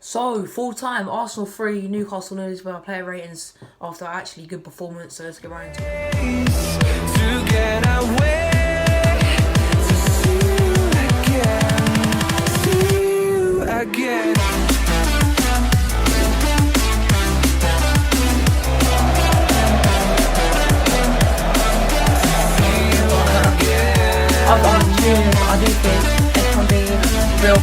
So, full time, Arsenal 3, Newcastle knows where our player ratings after actually good performance, so let's get right into it. To get away, to see you again. I do think it can be real.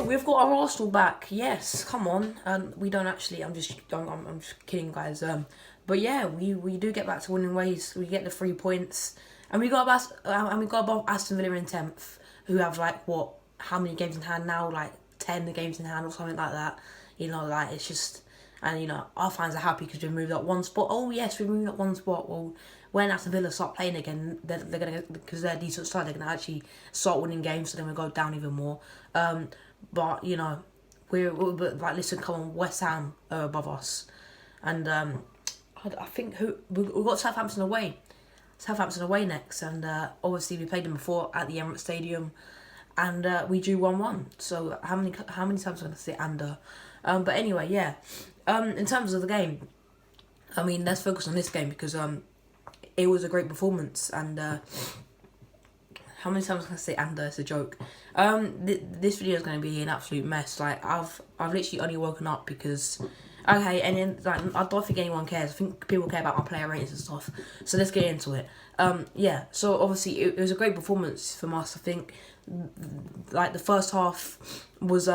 We've got our Arsenal back. Yes, come on. We don't actually. I'm just kidding, guys. But yeah, we do get back to winning ways. We get the 3 points, and we got above Aston Villa in 10th, who have how many games in hand now? Like 10 games in hand or something like that. It's just, and our fans are happy because we've moved up one spot. Oh yes, we moved up one spot. Well, when Aston Villa start playing again, they're gonna, because they're a decent side, they're gonna actually start winning games, so then we go down even more. But we're like, listen, come on, West Ham are above us, and I think we've got Southampton away next, and obviously we played them before at the Emirates Stadium, and we drew 1-1. So how many times am I gonna say under? But anyway, yeah. In terms of the game, I mean, let's focus on this game because it was a great performance, and how many times can I say "and"? It's a joke. This video is going to be an absolute mess. Like I've literally only woken up because, okay, and then I don't think anyone cares. I think people care about my player ratings and stuff. So let's get into it. Yeah. So obviously it was a great performance from us. I think, like the first half was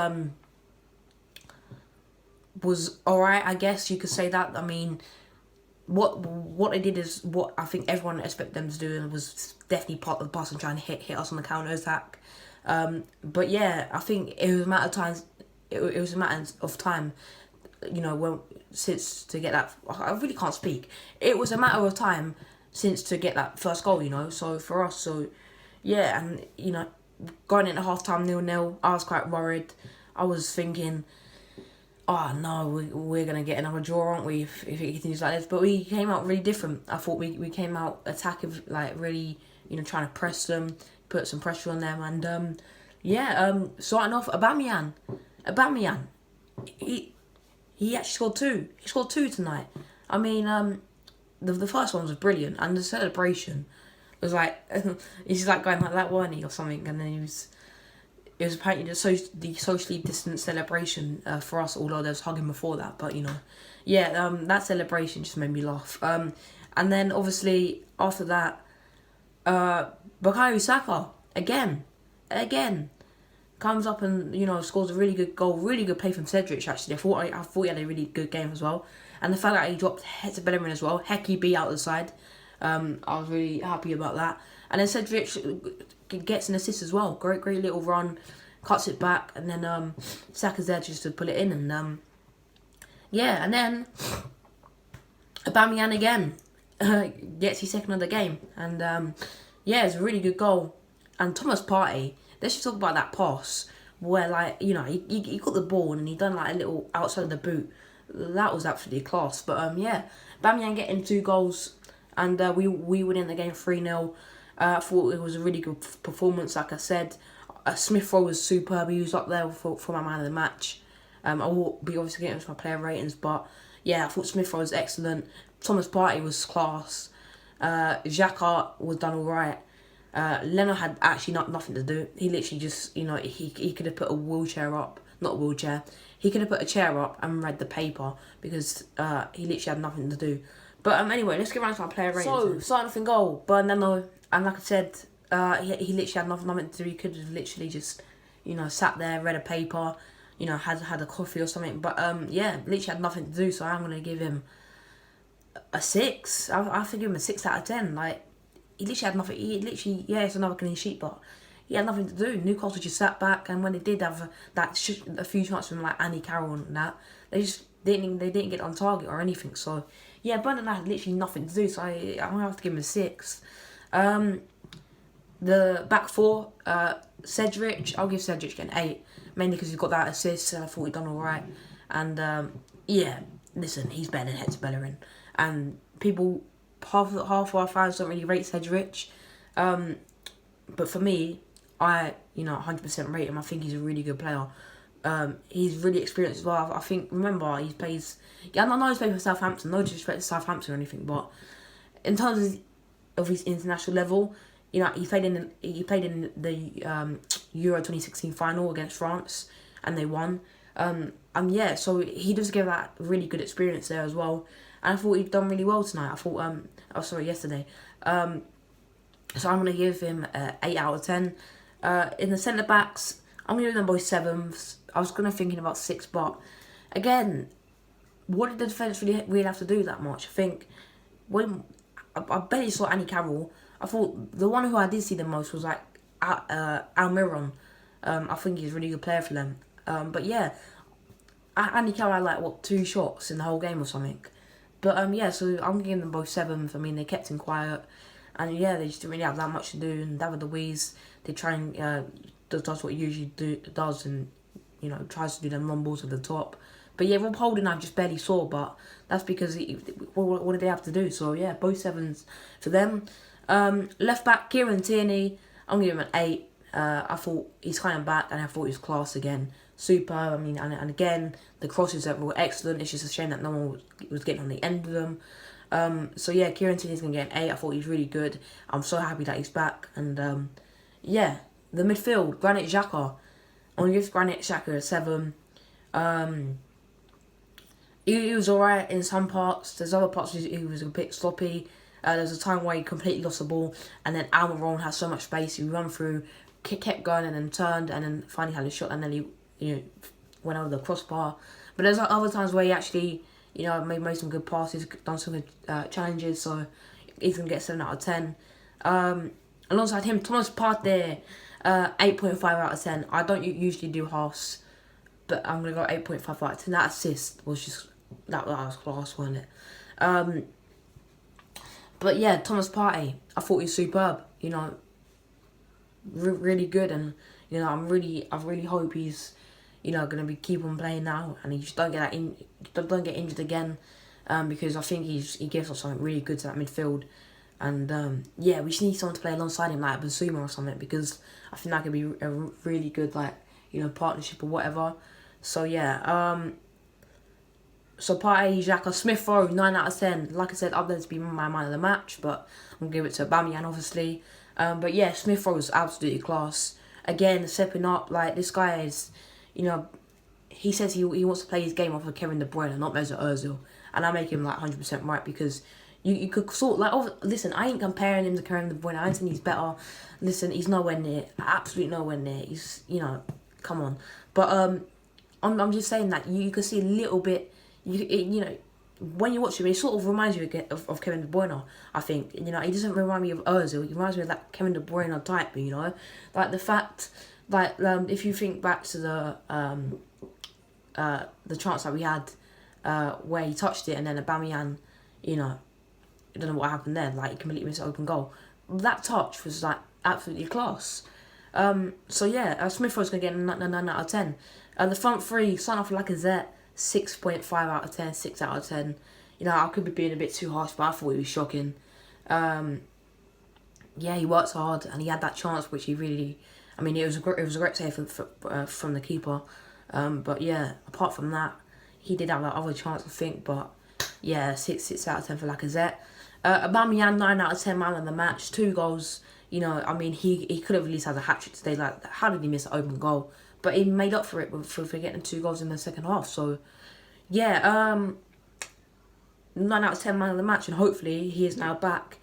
alright. I guess you could say that. I mean, what they did is what I think everyone expected them to do, and was definitely part of the bus and trying to hit us on the counter attack. But yeah, I think it was a matter of time. It was a matter of time, since to get that. I really can't speak. It was a matter of time since to get that first goal. So for us, yeah, and going into half-time 0-0, I was quite worried. I was thinking, oh no, we're going to get another draw, aren't we, if it continues like this. But we came out really different. I thought we came out attacking, like really, trying to press them, put some pressure on them. And starting off, Aubameyang, he actually scored two. He scored two tonight. I mean, the first one was brilliant, and the celebration was like, he's like going like that, weren't he, or something, and then it was apparently the socially distant celebration for us, although there was hugging before that. But, that celebration just made me laugh. And then, obviously, after that, Bukayo Saka, again, comes up and, scores a really good goal. Really good play from Cedric, actually. I thought he had a really good game as well. And the fact that he dropped Hector Bellerin as well, Hecky B out the side, I was really happy about that. And then Cedric gets an assist as well. Great little run, cuts it back, and then Saka's there just to pull it in, and and then Aubameyang again gets his second of the game, and it's a really good goal. And Thomas Partey, let's just talk about that pass where he got the ball and he done like a little outside of the boot. That was absolutely class. But Aubameyang getting 2 goals, and we win in the game 3-0. I thought it was a really good performance, like I said. Smith Rowe was superb. He was up there for my man of the match. I will be obviously getting into my player ratings, but yeah, I thought Smith Rowe was excellent. Thomas Partey was class. Xhaka was done alright. Leno had actually nothing to do. He literally just, he could have put a wheelchair up. Not a wheelchair. He could have put a chair up and read the paper because he literally had nothing to do. But anyway, let's get around to our player ratings. So, starting off in goal, Bernardo. And like I said, he literally had nothing to do. He could have literally just, sat there, read a paper, had a coffee or something. But literally had nothing to do. So I'm gonna give him a 6. I have to give him a 6 out of 10. Like, he literally had nothing. He literally, it's another clean sheet, but he had nothing to do. Newcastle just sat back, and when they did have a few shots from like Andy Carroll and that, they just didn't get on target or anything. So yeah, Bernardo had literally nothing to do. So I'm gonna have to give him a 6. The back 4, Cedric, I'll give Cedric an 8, mainly because he's got that assist, and I thought he'd done alright. And listen, he's better than Hector Bellerin, and people, half of our fans don't really rate Cedric. But for me, I 100% rate him. I think he's a really good player. He's really experienced as well. I think, remember, he plays... Yeah, I know he's played for Southampton. No disrespect to Southampton or anything, but in terms of his international level, he played in the Euro 2016 final against France, and they won. So he does give that really good experience there as well. And I thought he'd done really well tonight. Yesterday. So I'm going to give him 8 out of 10. In the centre backs, I'm going to give them both 7s. I was thinking about 6, but again, what did the defence really have to do that much? I think when I barely saw Andy Carroll, I thought the one who I did see the most was like Almiron. I think he's a really good player for them. But yeah, Andy Carroll had 2 shots in the whole game or something. But so I'm giving them both 7s. I mean, they kept him quiet. And yeah, they just didn't really have that much to do. And David Luiz, they try and does what he usually does, and tries to do them long balls at the top. But yeah, Rob Holding I just barely saw, but that's because what did they have to do? So yeah, both 7s for them. Left back Kieran Tierney, I'm giving him an 8. I thought he's kind of back, and I thought he was class again. Super. I mean, and again, the crosses were excellent. It's just a shame that no one was getting on the end of them. So yeah, Kieran Tierney's going to get an 8. I thought he was really good. I'm so happy that he's back. And the midfield, Granit Xhaka. I'm going to give Granit Xhaka a 7. He was alright in some parts. There's other parts he was a bit sloppy. There's a time where he completely lost the ball, and then Almiron had so much space. He ran through, kept going, and then turned, and then finally had a shot, and then he went over the crossbar. But there's other times where he actually made some good passes, done some good challenges, so he's going to get 7 out of 10. Alongside him, Thomas Partey, 8.5 out of 10. I don't usually do halves, but I'm going to go 8.5 out of 10. That assist was just, that was class, wasn't it? But yeah, Thomas Partey, I thought he was superb, really good, and, I really hope he's going to keep on playing now, and he just don't get injured again, because I think he gives us something really good to that midfield, and we just need someone to play alongside him like Basuma or something, because I think that could be a really good partnership or whatever. So yeah, so Partey, Xhaka, Smith Rowe, 9 out of 10. Like I said, up there to be my man of the match, but I'm gonna give it to Aubameyang obviously. But yeah, Smith Rowe is absolutely class. Again, stepping up. This guy is, he says he wants to play his game off of Kevin De Bruyne, not Mesut Ozil, and I make him 100% right, because you could listen, I ain't comparing him to Kevin De Bruyne. I ain't saying he's better. Listen, he's nowhere near, absolutely nowhere near. He's come on. But I'm just saying that you can see a little bit. When you watch him, he sort of reminds you of Kevin De Bruyne. I think he doesn't remind me of Ozil. He reminds me of that Kevin De Bruyne type. The fact if you think back to the chance that we had where he touched it, and then Aubameyang, I don't know what happened there. He completely missed an open goal. That touch was absolutely class. So yeah, Smith Rowe's gonna get a 9 out of 10. The front three, starting off with Lacazette, 6.5 out of 10, 6 out of 10. I could be being a bit too harsh, but I thought he was shocking. He works hard, and he had that chance, which he really, it was a great save from the keeper. But yeah, apart from that, he did have that other chance, I think. But yeah, 6 out of 10 for Lacazette. Aubameyang, 9 out of 10, man of the match, 2 goals. He could have at least had a hat trick today. How did he miss an open goal? But he made up for it for getting 2 goals in the second half. So yeah, 9 out of 10, man of the match, and hopefully he is now back,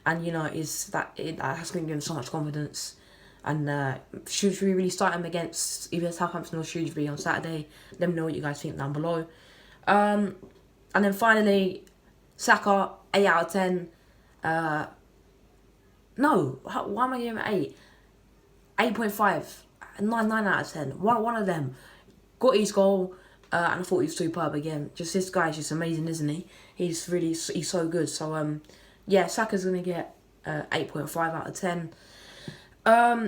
and that has been given so much confidence. And should we really start him against either Southampton or Shrewsbury on Saturday? Let me know what you guys think down below. And then finally, Saka, 8 out of 10. No, why am I giving him 8? 8.5. 9 out of 10. One of them got his goal, and I thought he was superb again. Just this guy's just amazing, isn't he? He's so good. So yeah, Saka's gonna get 8.5 out of 10.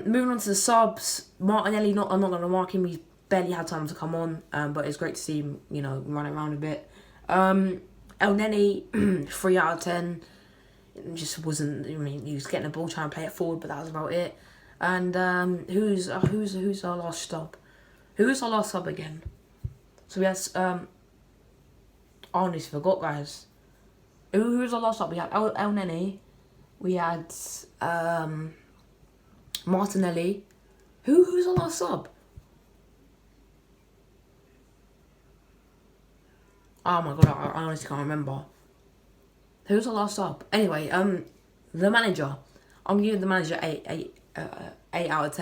Moving on to the subs, Martinelli. I'm not gonna mark him. He's barely had time to come on, but it's great to see him, running around a bit. El Neni, 3 out of 10. Just wasn't. He was getting the ball, trying to play it forward, but that was about it. And who's our last stop? Who's our last sub again? So we had I honestly forgot, guys. Who was our last sub? We had El Neni. We had Martinelli. Who's our last sub? Oh my god, I honestly can't remember. Who's our last sub? Anyway, the manager. I'm giving the manager 8 out of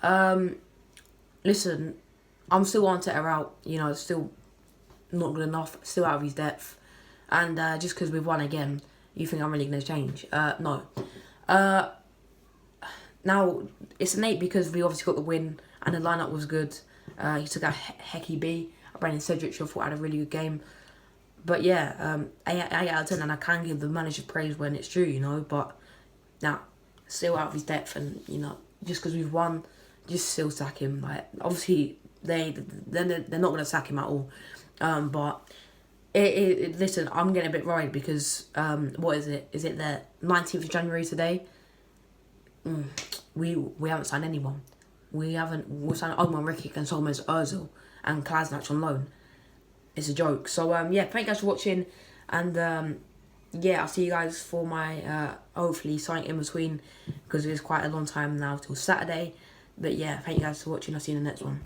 10. Listen, I'm still on Arteta out. You know, still not good enough. Still out of his depth. And just because we've won again, you think I'm really going to change? No. Now, it's an 8 because we obviously got the win and the lineup was good. He took out Hecky B. Brandon Cedric, who I thought had a really good game. But yeah, 8 out of 10, and I can give the manager praise when it's due, you know. But now, still out of his depth, and you know, just because we've won, just still sack him. Like obviously, they're not going to sack him at all. But listen, I'm getting a bit worried because what is it? Is it the 19th of January today? We haven't signed anyone. We signed Ogman, Ricky, and Solomon Ozil and Klasnach on loan. It's a joke. So yeah, thank you guys for watching, and yeah, I'll see you guys for my hopefully something in between because it is quite a long time now till Saturday. But yeah, thank you guys for watching. I'll see you in the next one.